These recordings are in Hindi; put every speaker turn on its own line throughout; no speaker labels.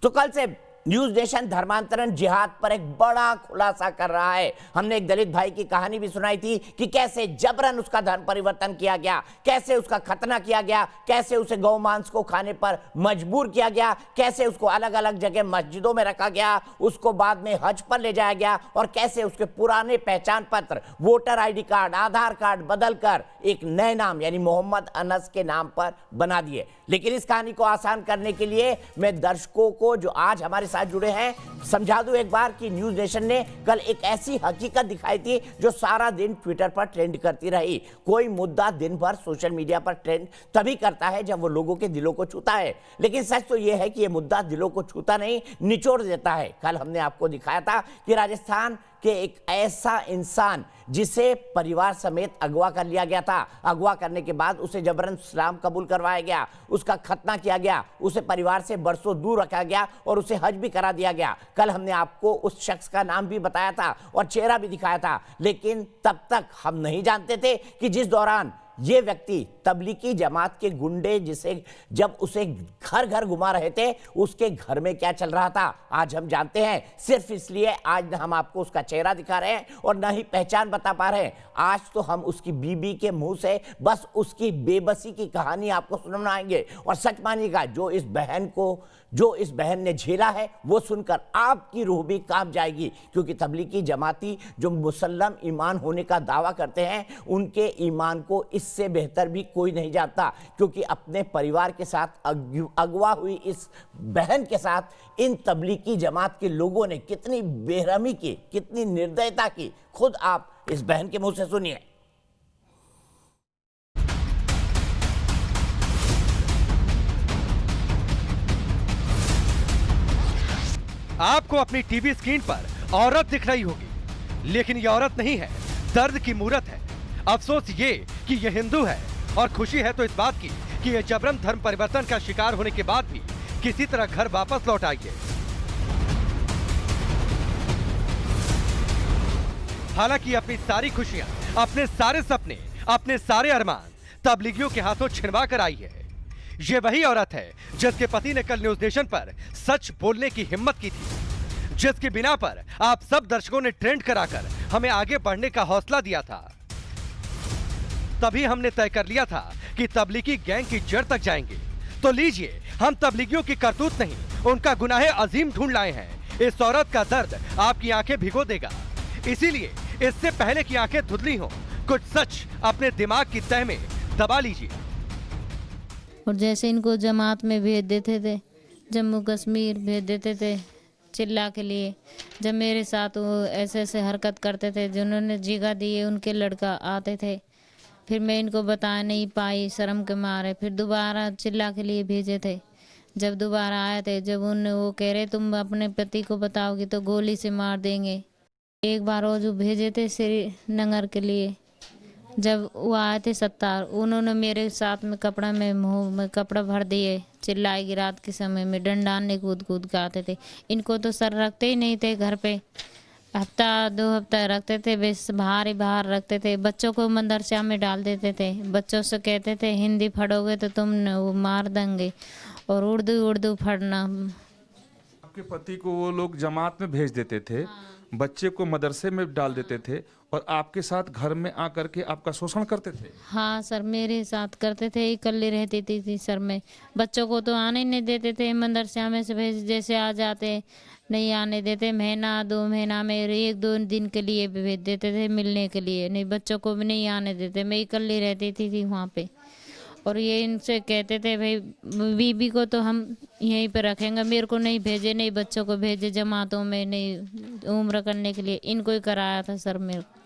तो कल से न्यूज नेशन धर्मांतरण जिहाद पर एक बड़ा खुलासा कर रहा है। हमने एक दलित भाई की कहानी भी सुनाई थी कि कैसे जबरन उसका धर्म परिवर्तन किया गया, कैसे उसका खतना किया गया, कैसे उसे गौ मांस को खाने पर मजबूर किया गया, कैसे उसको अलग अलग जगह मस्जिदों में रखा गया, उसको बाद में हज पर ले जाया गया और कैसे उसके पुराने पहचान पत्र, वोटर आईडी कार्ड, आधार कार्ड बदलकर एक नए नाम यानी मोहम्मद अनस के नाम पर बना दिए। लेकिन इस कहानी को आसान करने के लिए मैं दर्शकों को जो आज हमारे साथ जुड़े हैं समझा दूं एक बार कि न्यूज नेशन ने कल एक ऐसी हकीकत दिखाई थी जो सारा दिन ट्विटर पर ट्रेंड करती रही। कोई मुद्दा दिन भर सोशल मीडिया पर ट्रेंड तभी करता है जब वो लोगों के दिलों को छूता है, लेकिन सच तो यह है कि यह मुद्दा दिलों को छूता नहीं, निचोड़ देता है। कल हमने आपको दिखाया था कि राजस्थान कि एक ऐसा इंसान जिसे परिवार समेत अगवा कर लिया गया था, अगवा करने के बाद उसे जबरन इस्लाम कबूल करवाया गया, उसका खतना किया गया, उसे परिवार से बरसों दूर रखा गया और उसे हज भी करा दिया गया। कल हमने आपको उस शख्स का नाम भी बताया था और चेहरा भी दिखाया था, लेकिन तब तक हम नहीं जानते थे कि जिस दौरान ये व्यक्ति तबलीगी जमात के गुंडे जिसे जब उसे घर घर घुमा रहे थे उसके घर में क्या चल रहा था आज हम जानते हैं। सिर्फ इसलिए आज हम आपको उसका चेहरा दिखा रहे हैं और न ही पहचान बता पा रहे हैं। आज तो हम उसकी बीबी के मुंह से बस उसकी बेबसी की कहानी आपको सुनाएंगे और सच मानिएगा जो इस बहन ने झेला है वो सुनकर आपकी रूह भी कांप जाएगी, क्योंकि तबलीगी जमाती जो मुसल्लम ईमान होने का दावा करते हैं उनके ईमान को इससे बेहतर भी कोई नहीं जानता, क्योंकि अपने परिवार के साथ अगवा हुई इस बहन के साथ इन तबलीगी जमात के लोगों ने कितनी बेरहमी की, कितनी निर्दयता की, खुद आप इस बहन के मुंह से सुनिए।
आपको अपनी टीवी स्क्रीन पर औरत दिख रही होगी, लेकिन ये औरत नहीं है, दर्द की मूरत है। अफसोस ये कि ये हिंदू है और खुशी है तो इस बात की कि ये जबरन धर्म परिवर्तन का शिकार होने के बाद भी किसी तरह घर वापस लौट आई है। हालांकि अपनी सारी खुशियां, अपने सारे सपने, अपने सारे अरमान तबलीगियों के हाथों छिनवा कर आई है। ये वही औरत है जिसके पति ने कल न्यूज नेशन पर सच बोलने की हिम्मत की थी, जिसके बिना पर आप सब दर्शकों ने ट्रेंड कराकर हमें आगे बढ़ने का हौसला दिया था। तभी हमने तय कर लिया था कि तबलीगी गैंग की जड़ तक जाएंगे। तो लीजिए, हम तबलीगियों की करतूत नहीं, उनका गुनाहे अजीम ढूंढ लाए हैं। इस औरत का दर्द आपकी आंखें भिगो देगा, इसीलिए इससे पहले कि आंखें धुंधली हों, कुछ सच अपने दिमाग की तह में दबा लीजिए।
और जैसे इनको जमात में भेज देते थे, जम्मू कश्मीर भेज देते थे चिल्ला के लिए, जब मेरे साथ वो ऐसे ऐसे हरकत करते थे, जिन्होंने जिगा दिए उनके लड़का आते थे, फिर मैं इनको बता नहीं पाई शर्म के मारे, फिर दोबारा चिल्ला के लिए भेजे थे। जब दोबारा आए थे, जब वो कह रहे तुम अपने पति को बताओगी तो गोली से मार देंगे। एक बार वो जो भेजे थे श्रीनगर के लिए, जब वो आए थे 70, उन्होंने मेरे साथ में कपड़ा में मुंह में कपड़ा भर दिए, चिल्लाएगी रात के समय में, डंडाने कूद कूद के आते थे। इनको तो सर रखते ही नहीं थे घर पे, हफ्ता 2 हफ्ता रखते थे, बस बाहर ही बाहर रखते थे। बच्चों को मदरसा में डाल देते थे, बच्चों से कहते थे हिंदी पढ़ोगे तो तुम वो मार देंगे और उर्दू पढ़ना।
आपके पति को वो लोग जमात में भेज देते थे, बच्चे को मदरसे में डाल देते थे और आपके साथ घर में आकर के आपका शोषण करते थे।
हाँ सर, मेरे साथ करते थे, इकल्ली रहती थी सर। मैं बच्चों को तो आने ही नहीं देते थे, मदरसा में से भेज जैसे आ जाते नहीं आने देते। महीना 2 महीना में 1-2 दिन के लिए भी भेज देते थे मिलने के लिए, नहीं बच्चों को भी नहीं आने देते। मैं इकल्ली रहती थी वहाँ पे, और ये इनसे कहते थे भाई बीबी को तो हम यहीं पे रखेंगे, मेरे को नहीं भेजे, नहीं बच्चों को भेजे जमातों में, नहीं उम्र करने के लिए। इनको ही कराया था सर मेरे को।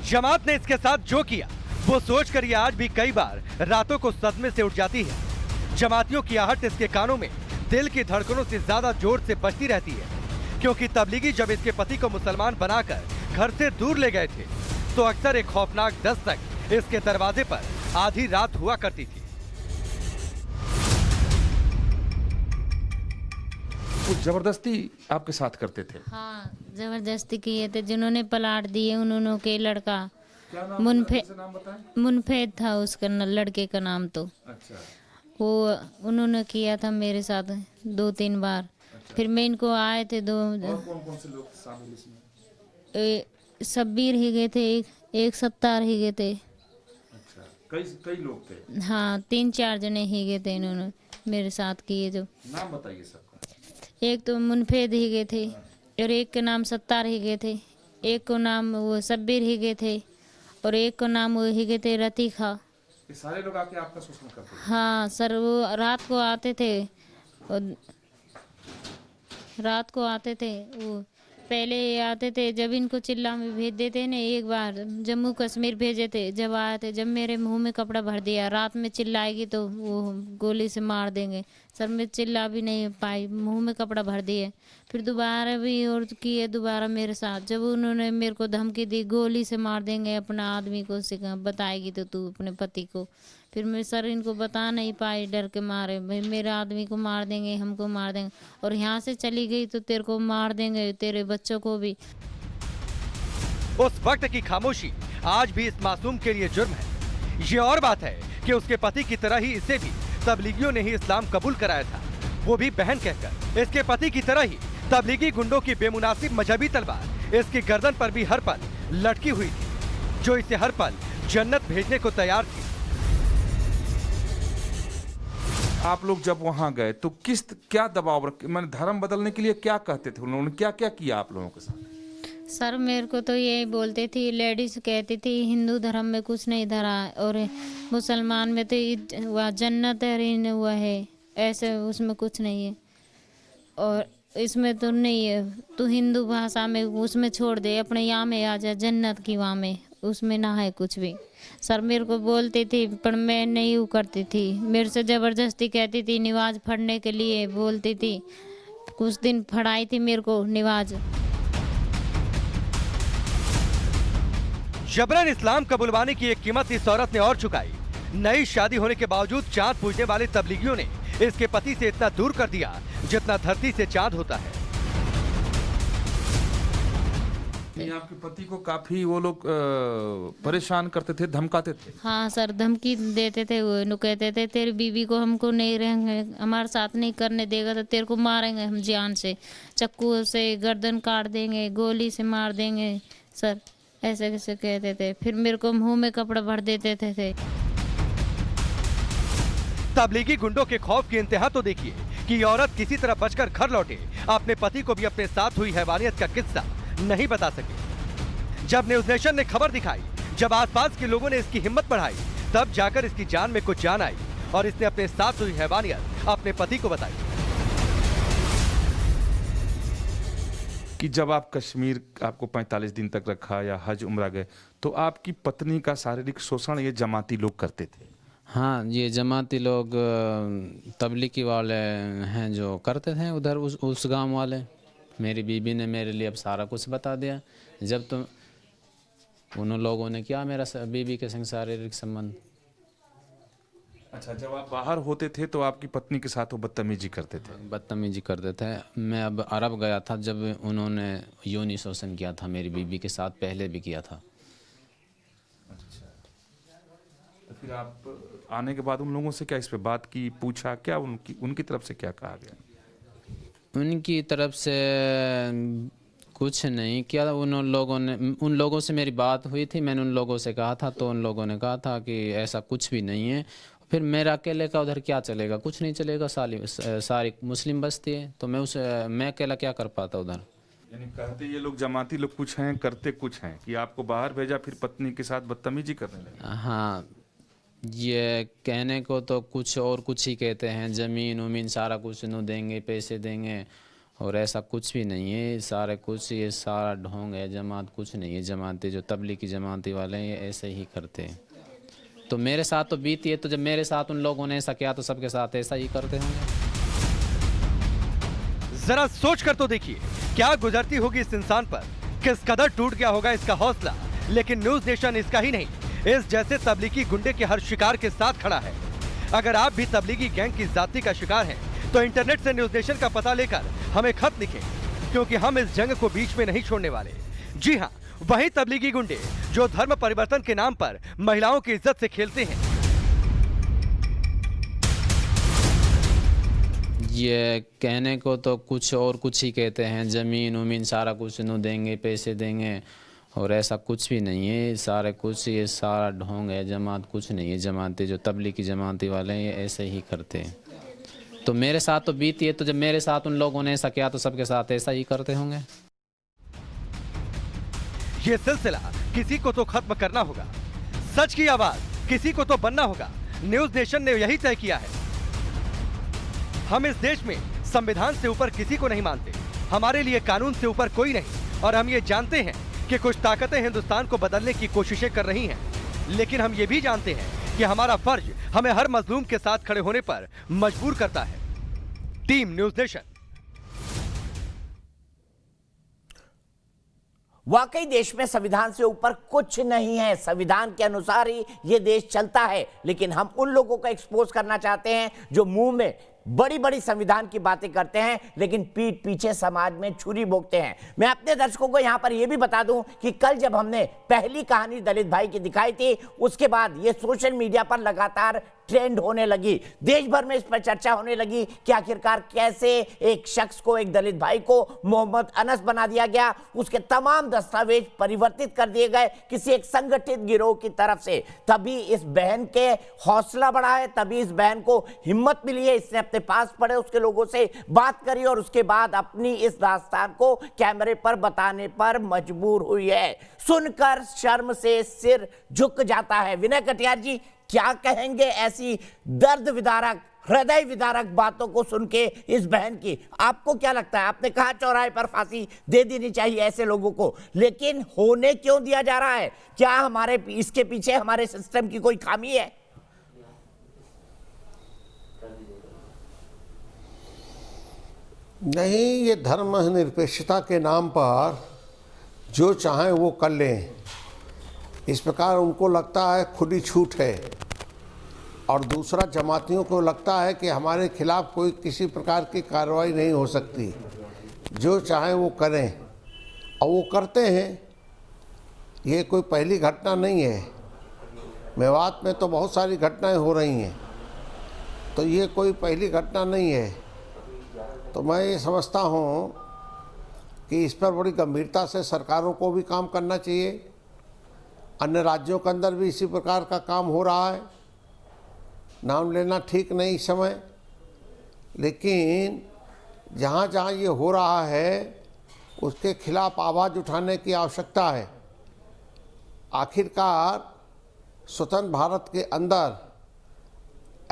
जमात ने इसके साथ जो किया वो सोचकर ये आज भी कई बार रातों को सदमे से उठ जाती है। जमातियों की आहट इसके कानों में दिल की धड़कनों से ज्यादा जोर से बजती रहती है, क्योंकि तबलीगी जब इसके पति को मुसलमान बनाकर घर से दूर ले गए थे तो अक्सर एक खौफनाक दस्तक इसके दरवाजे पर आधी रात हुआ करती थी।
वो जबरदस्ती आपके साथ करते थे?
हाँ, जबरदस्ती किए थे। जिन्होंने प्लाट दिए उन्होंने के लड़का मुनफेद था उसका लड़के का नाम। तो
अच्छा।
वो उन्होंने किया था मेरे साथ 2-3 बार। फिर मैं इनको आए थे
कौन कौन से लोग शामिल इसमें?
शब्बीर ही गए थे, एक सत्तार ही गए थे।
अच्छा, कई लोग थे।
हाँ 3-4 जने ही गए थे इन्होंने मेरे साथ किए। जो
नाम बताइए सबका।
एक तो मुनफेद ही गए थे और एक के नाम सत्तार ही गए थे, एक को नाम वो शब्बीर ही गए थे और एक को नाम वो ही गए थे रतीखा।
ये सारे लोग आके आपका शोषण करते थे?
हाँ सर, वो रात को आते थे और रात को आते थे। वो पहले आते थे जब इनको चिल्ला में भेज देते ना, एक बार जम्मू कश्मीर भेजे थे। जब आए थे, जब मेरे मुंह में कपड़ा भर दिया, रात में चिल्लाएगी तो वो गोली से मार देंगे। सर मैं चिल्ला भी नहीं पाई, मुंह में कपड़ा भर दिए। फिर दोबारा भी और किए दोबारा मेरे साथ। जब उन्होंने मेरे को धमकी दी गोली से मार देंगे अपना आदमी को, बताएगी तो तू अपने पति को। फिर मैं सर इनको बता नहीं पाई डर के मारे, भाई मेरे आदमी को मार देंगे, हमको मार देंगे, और यहाँ से चली गई तो तेरे को मार देंगे, तेरे बच्चों को भी।
उस वक्त की खामोशी आज भी इस मासूम के लिए जुर्म है। ये और बात है कि उसके पति की तरह ही इसे भी तबलीगियों ने ही इस्लाम कबूल कराया था, वो भी बहन कहकर। इसके पति की तरह ही तबलीगी गुंडों की बेमुनासिब मजहबी तलवार इसकी गर्दन पर भी हर पल लटकी हुई थी, जो इसे हर पल जन्नत भेजने को तैयार थी।
आप लोग जब वहां गए तो क्या दबाव रखे, मैंने धर्म बदलने के लिए क्या कहते थे उन्होंने, क्या क्या किया आप लोगों के साथ?
सर मेरे को तो यही बोलती थी, लेडीज कहती थी हिंदू धर्म में कुछ नहीं धरा और मुसलमान में तो वह जन्नत हुआ है, ऐसे उसमें कुछ नहीं है और इसमें तो नहीं है। तू हिंदू भाषा में उसमें छोड़ दे, अपने यहाँ में आ जा, जन्नत की वहाँ में, उसमें ना है कुछ भी। सर मेरे को बोलती थी पर मैं नहीं वो करती थी, मेरे से ज़बरदस्ती कहती थी, नमाज पढ़ने के लिए बोलती थी। कुछ दिन पढ़ाई थी मेरे को नमाज।
जबरन इस्लाम कबूलवाने की एक कीमत इस औरत ने और चुकाई। नई शादी होने के बावजूद चांद पूजने वाले तबलीगियों ने इसके पति से इतना दूर कर दिया जितना धरती से चांद होता है।
आपके पति को काफी वो लोग परेशान करते थे, धमकाते थे?
हाँ सर धमकी देते थे, वो कहते थे तेरी बीवी को हमको नहीं रहेंगे, हमारे साथ नहीं करने देगा तो तेरे को मारेंगे हम जान से, चाकू से गर्दन काट देंगे, गोली से मार देंगे। सर ऐसे कैसे कहते थे। फिर मेरे को मुंह में कपड़ा भर देते थे।
तबलीगी गुंडों के खौफ की इंतहा तो देखिए कि ये औरत किसी तरह बचकर घर लौटे, अपने पति को भी अपने साथ हुई हैवानियत का किस्सा नहीं बता सके। जब न्यूज नेशन ने खबर दिखाई, जब आसपास के लोगों ने इसकी हिम्मत बढ़ाई, तब जाकर इसकी जान में कुछ जान आई और इसने अपने साथ हुई हैवानियत अपने पति को बताई।
कि जब आप कश्मीर आपको 45 दिन तक रखा या हज उम्रा गए तो आपकी पत्नी का शारीरिक शोषण ये जमाती लोग करते थे?
हाँ, ये जमाती लोग तबलीगी वाले हैं जो करते थे उधर उस गांव वाले। मेरी बीबी ने मेरे लिए अब सारा कुछ बता दिया। जब तो उन लोगों ने किया मेरा बीबी के संग शारीरिक संबंध।
अच्छा, जब आप बाहर होते थे तो आपकी पत्नी के साथ वो बदतमीजी करते थे?
बदतमीजी करते थे। मैं अब अरब गया था जब उन्होंने यौन शोषण किया था मेरी बीबी के साथ, पहले भी किया था।
अच्छा, तो फिर आप आने के बाद उन लोगों से क्या इस पे बात की, पूछा क्या, उनकी तरफ से क्या कहा गया?
उनकी तरफ से कुछ नहीं किया। उन लोगों से मेरी बात हुई थी, मैंने उन लोगों से कहा था तो उन लोगों ने कहा था कि ऐसा कुछ भी नहीं है। फिर मेरा अकेले का उधर क्या चलेगा, कुछ नहीं चलेगा, सारी मुस्लिम बस्ती है तो मैं अकेला क्या कर पाता उधर।
यानी कहते ये लोग जमाती लोग कुछ हैं, करते कुछ हैं, कि आपको बाहर भेजा फिर पत्नी के साथ बदतमीजी करने लगे।
हाँ, ये कहने को तो कुछ और कुछ ही कहते हैं, ज़मीन उमीन सारा कुछ न देंगे, पैसे देंगे, और ऐसा कुछ भी नहीं है। सारे कुछ ये सारा ढोंग है, जमात कुछ नहीं है। जमाती जो तबलीगी जमाती वाले हैं ये ऐसे ही करते हैं। तो मेरे साथ तो बीती है, तो जब मेरे साथ उन लोगों ने ऐसा किया तो सबके साथ ऐसा ही करते होंगे।
जरा सोच कर तो देखिए क्या गुजरती होगी इस इंसान पर, किस कदर टूट गया होगा इसका हौसला। लेकिन न्यूज नेशन इसका ही नहीं, इस जैसे तबलीगी गुंडे के हर शिकार के साथ खड़ा है। अगर आप भी तबलीगी गैंग की जाति का शिकार हैं तो इंटरनेट से न्यूज नेशन का पता लेकर हमें खत लिखें, क्योंकि हम इस जंग को बीच में नहीं छोड़ने वाले। जी हाँ, वही तबलीगी गुंडे जो धर्म परिवर्तन के नाम पर महिलाओं की इज्जत से खेलते हैं।
ये कहने को तो कुछ और कुछ ही कहते हैं, ज़मीन उमीन सारा कुछ नो देंगे, पैसे देंगे, और ऐसा कुछ भी नहीं है। सारे कुछ ये सारा ढोंग है, जमात कुछ नहीं है। जमाती जो तबलीगी जमाती वाले हैं ये ऐसे ही करते हैं। तो मेरे साथ तो बीती है, तो जब मेरे साथ उन लोगों ने ऐसा किया तो सबके साथ ऐसा ही करते होंगे।
ये सिलसिला किसी को तो खत्म करना होगा, सच की आवाज किसी को तो बनना होगा। न्यूज नेशन ने यही तय किया है। हम इस देश में संविधान से ऊपर किसी को नहीं मानते, हमारे लिए कानून से ऊपर कोई नहीं, और हम ये जानते हैं कि कुछ ताकतें हिंदुस्तान को बदलने की कोशिशें कर रही हैं, लेकिन हम ये भी जानते हैं कि हमारा फर्ज हमें हर मजलूम के साथ खड़े होने पर मजबूर करता है। Team news nation.
वाकई देश में संविधान से ऊपर कुछ नहीं है, संविधान के अनुसार ही ये देश चलता है। लेकिन हम उन लोगों को एक्सपोज करना चाहते हैं जो मुंह में बड़ी बड़ी संविधान की बातें करते हैं लेकिन पीठ पीछे समाज में छुरी भोंकते हैं। मैं अपने दर्शकों को यहां पर यह भी बता दूं कि कल जब हमने पहली कहानी दलित भाई की दिखाई थी, उसके बाद ये सोशल मीडिया पर लगातार ट्रेंड होने लगी, देश भर में इस पर चर्चा होने लगी कि आखिरकार कैसे एक शख्स को, एक दलित भाई को मोहम्मद अनस बना दिया गया, उसके तमाम दस्तावेज परिवर्तित कर दिए गए किसी एक संगठित गिरोह की तरफ से। तभी इस बहन के हौसला बढ़ा है, तभी इस बहन को हिम्मत मिली है, इसने अपने पास पड़े उसके लोगों से बात करी और उसके बाद अपनी इस दास्तान को कैमरे पर बताने पर मजबूर हुई है। सुनकर शर्म से सिर झुक जाता है। विनय कटियार जी क्या कहेंगे ऐसी दर्द विदारक, हृदय विदारक बातों को सुन के इस बहन की? आपको क्या लगता है? आपने कहा चौराहे पर फांसी दे देनी चाहिए ऐसे लोगों को, लेकिन होने क्यों दिया जा रहा है? क्या हमारे इसके पीछे हमारे सिस्टम की कोई खामी है?
नहीं, ये धर्मनिरपेक्षता के नाम पर जो चाहें वो कर लें, इस प्रकार उनको लगता है खुली छूट है। और दूसरा, जमातियों को लगता है कि हमारे खिलाफ कोई किसी प्रकार की कार्रवाई नहीं हो सकती, जो चाहें वो करें, और वो करते हैं। ये कोई पहली घटना नहीं है, मेवात में तो बहुत सारी घटनाएं हो रही हैं, तो ये कोई पहली घटना नहीं है। तो मैं ये समझता हूँ कि इस पर बड़ी गंभीरता से सरकारों को भी काम करना चाहिए। अन्य राज्यों के अंदर भी इसी प्रकार का काम हो रहा है, नाम लेना ठीक नहीं इस समय, लेकिन जहाँ जहाँ ये हो रहा है उसके खिलाफ आवाज़ उठाने की आवश्यकता है। आखिरकार स्वतंत्र भारत के अंदर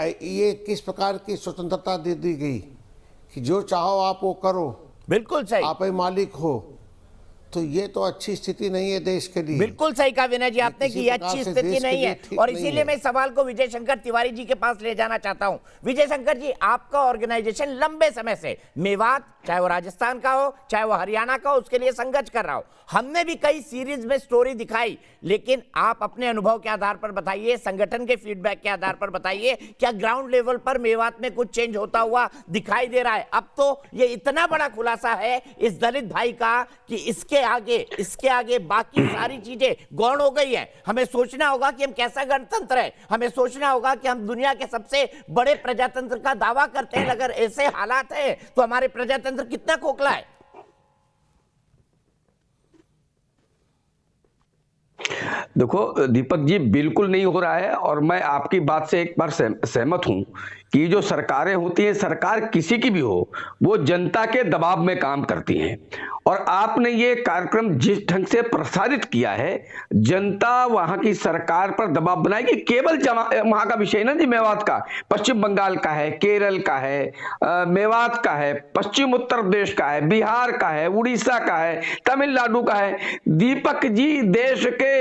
ये किस प्रकार की स्वतंत्रता दे दी गई कि जो चाहो आप वो करो,
बिल्कुल सही,
आप ही मालिक हो। तो ये तो अच्छी स्थिति नहीं है देश के लिए।
बिल्कुल सही कहा विनय जी आपने कि ये अच्छी स्थिति नहीं है, और इसीलिए मैं इस सवाल को विजय शंकर तिवारी जी के पास ले जाना चाहता हूं। विजय शंकर जी, आपका ऑर्गेनाइजेशन लंबे समय से मेवात, चाहे वो राजस्थान का हो चाहे वो हरियाणा का हो, उसके लिए संघर्ष कर रहा हो। हमने भी कई सीरीज में स्टोरी दिखाई, लेकिन आप अपने अनुभव के आधार पर बताइए, संगठन के फीडबैक के आधार पर बताइए, क्या ग्राउंड लेवल पर मेवात में कुछ चेंज होता हुआ दिखाई दे रहा है? अब तो ये इतना बड़ा खुलासा है इस दलित भाई का कि इसके आगे बाकी सारी चीजें गौण हो गई है। हमें सोचना होगा कि हम कैसा गणतंत्र है, हमें सोचना होगा कि हम दुनिया के सबसे बड़े प्रजातंत्र का दावा करते हैं। अगर ऐसे हालात हैं तो हमारे प्रजातंत्र कितना खोखला है।
देखो दीपक जी, बिल्कुल नहीं हो रहा है, और मैं आपकी बात से एक बार सहमत हूं कि जो सरकारें होती हैं, सरकार किसी की भी हो, वो जनता के दबाव में काम करती हैं। और आपने ये कार्यक्रम जिस ढंग से प्रसारित किया है, जनता वहां की सरकार पर दबाव बनाएगी। केवल वहां का विषय ना जी, मेवात का, पश्चिम बंगाल का है, केरल का है, मेवात का है, पश्चिम उत्तर प्रदेश का है, बिहार का है, उड़ीसा का है, तमिलनाडु का है। दीपक जी, देश के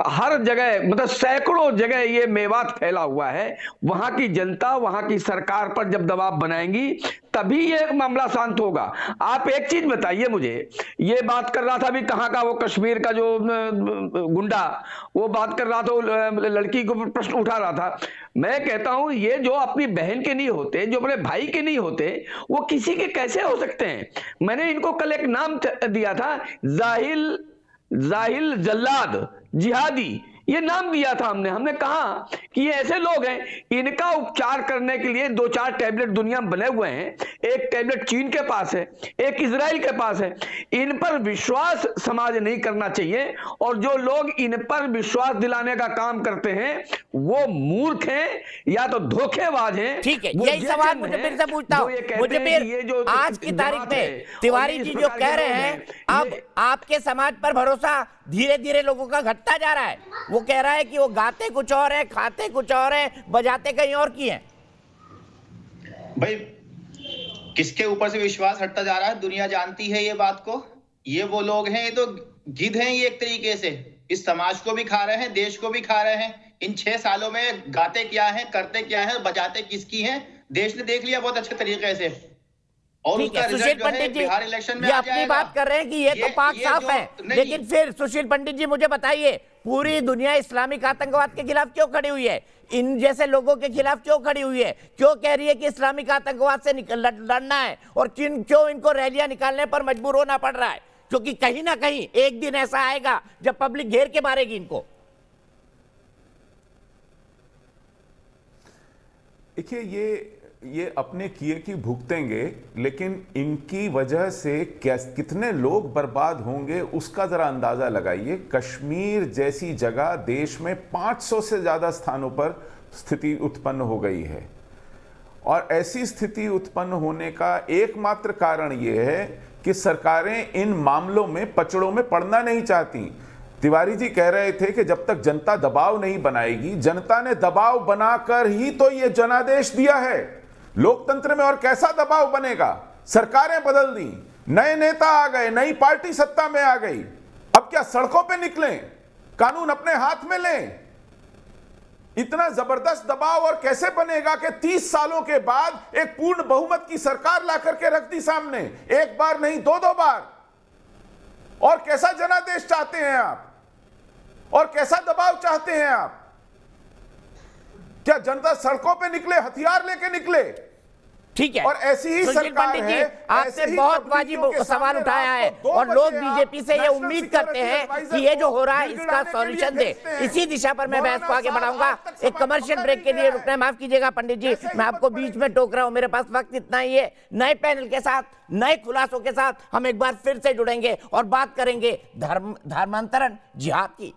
हर जगह, मतलब सैकड़ों जगह ये मेवात फैला हुआ है। वहां की जनता वहां की सरकार पर जब दबाव बनाएंगी तभी ये मामला शांत होगा। आप एक चीज बताइए मुझे, ये बात कर रहा था अभी, कहाँ का वो कश्मीर का जो गुंडा, वो बात कर रहा था, लड़की को प्रश्न उठा रहा था। मैं कहता हूं ये जो अपनी बहन के नहीं होते, जो अपने भाई के नहीं होते, वो किसी के कैसे हो सकते हैं? मैंने इनको कल एक नाम दिया था, जाहिल जल्लाद जिहादी। ये नाम दिया था हमने कहा कि ये ऐसे लोग हैं, इनका उपचार करने के लिए 2-4 टैबलेट दुनिया में बने हुए हैं। एक टैबलेट चीन के पास है, एक इजराइल के पास है। इन पर विश्वास समाज नहीं करना चाहिए, और जो लोग इन पर विश्वास दिलाने का काम करते हैं वो मूर्ख हैं या तो धोखेबाज हैं।
ठीक है,
वो
यही सवाल
जन
मुझे
हैं
फिर से पूछता
जो
हूँ।
ये कहते
मुझे
हैं कि ये जो
फिर आज की तारीख
जमात है
में
और
तिवारी
ये इस
जी जो
प्रकार
कह
के
रहे
लोग
हैं, अब
ये
आपके समाज पर भरोसा धीरे धीरे लोगों का घटता जा रहा है। वो कह रहा है कि वो गाते कुछ और है, खाते कुछ और है, बजाते कहीं और की है।
भाई किसके ऊपर से विश्वास हटता जा रहा है, दुनिया जानती है ये बात को। ये वो लोग हैं, ये तो गिद्ध हैं ये एक तरीके से। इस समाज को भी खा रहे हैं, देश को भी खा रहे हैं। इन 6 सालों में गाते क्या हैं, करते क्या हैं, बजाते किसकी हैं, देश ने देख लिया बहुत अच्छे तरीके से। और
ठीक
उसका
है, सुशील
रिजल्ट जो है
पंडित जी
बिहार इलेक्शन में
ये
आ
अपनी
जाएगा।
बात कर रहे हैं कि ये तो पाक साफ
जो-
है,
नहीं,
लेकिन फिर सुशील पंडित जी मुझे बताइए, पूरी दुनिया इस्लामिक आतंकवाद के खिलाफ क्यों खड़ी हुई है? इन जैसे लोगों के खिलाफ क्यों खड़ी हुई है? क्यों कह रही है कि इस्लामिक आतंकवाद से लड़ना है? और क्यों इनको रैलियां निकालने पर मजबूर होना पड़ रहा है? क्योंकि कहीं ना कहीं एक दिन ऐसा आएगा जब पब्लिक घेर के मारेगी इनको।
देखिए, ये अपने किए की भुगतेंगे, लेकिन इनकी वजह से कितने लोग बर्बाद होंगे उसका जरा अंदाजा लगाइए। कश्मीर जैसी जगह देश में 500 से ज्यादा स्थानों पर स्थिति उत्पन्न हो गई है, और ऐसी स्थिति उत्पन्न होने का एकमात्र कारण यह है कि सरकारें इन मामलों में पचड़ों में पड़ना नहीं चाहती। तिवारी जी कह रहे थे कि जब तक जनता दबाव नहीं बनाएगी, जनता ने दबाव बनाकर ही तो ये जनादेश दिया है। लोकतंत्र में और कैसा दबाव बनेगा? सरकारें बदल दी, नए नेता आ गए, नई पार्टी सत्ता में आ गई, अब क्या सड़कों पे निकलें, कानून अपने हाथ में लें? इतना जबरदस्त दबाव और कैसे बनेगा कि 30 सालों के बाद एक पूर्ण बहुमत की सरकार ला करके रख दी सामने, एक बार नहीं 2-2 बार। और कैसा जनादेश चाहते हैं आप, और कैसा दबाव चाहते हैं आप? क्या जनता सड़कों पे निकले, हथियार लेके निकले?
ठीक है,
और ऐसी ही
सुशील
सरकार
पंडित जी
है,
आपसे
ऐसे ही
बहुत
तबलीगियों
वाजिब
के
सवाल
सामने
उठाया है,
रात को 2
और लोग
बजे
बीजेपी से ये
नेशनल
उम्मीद
सिक्योरिटी
करते हैं
एडवाइजर
कि ये जो
को
हो रहा है इसका
गिड़गिड़ाने के लिए
सॉल्यूशन दे।
भेजते हैं।
इसी दिशा पर मैं बहस को आगे
मौलाना
बढ़ाऊंगा।
साहब, आज तक
एक
समाज
कमर्शियल
पता
ब्रेक
नहीं
के लिए
गया है।
रुकना है, माफ कीजिएगा पंडित जी,
ऐसे ही
मैं आपको
पता
बीच
नहीं
में टोक रहा हूं, मेरे पास वक्त इतना ही है। नए पैनल के साथ, नए खुलासों के साथ हम एक बार फिर से जुड़ेंगे और बात करेंगे धर्मांतरण जिहाद की।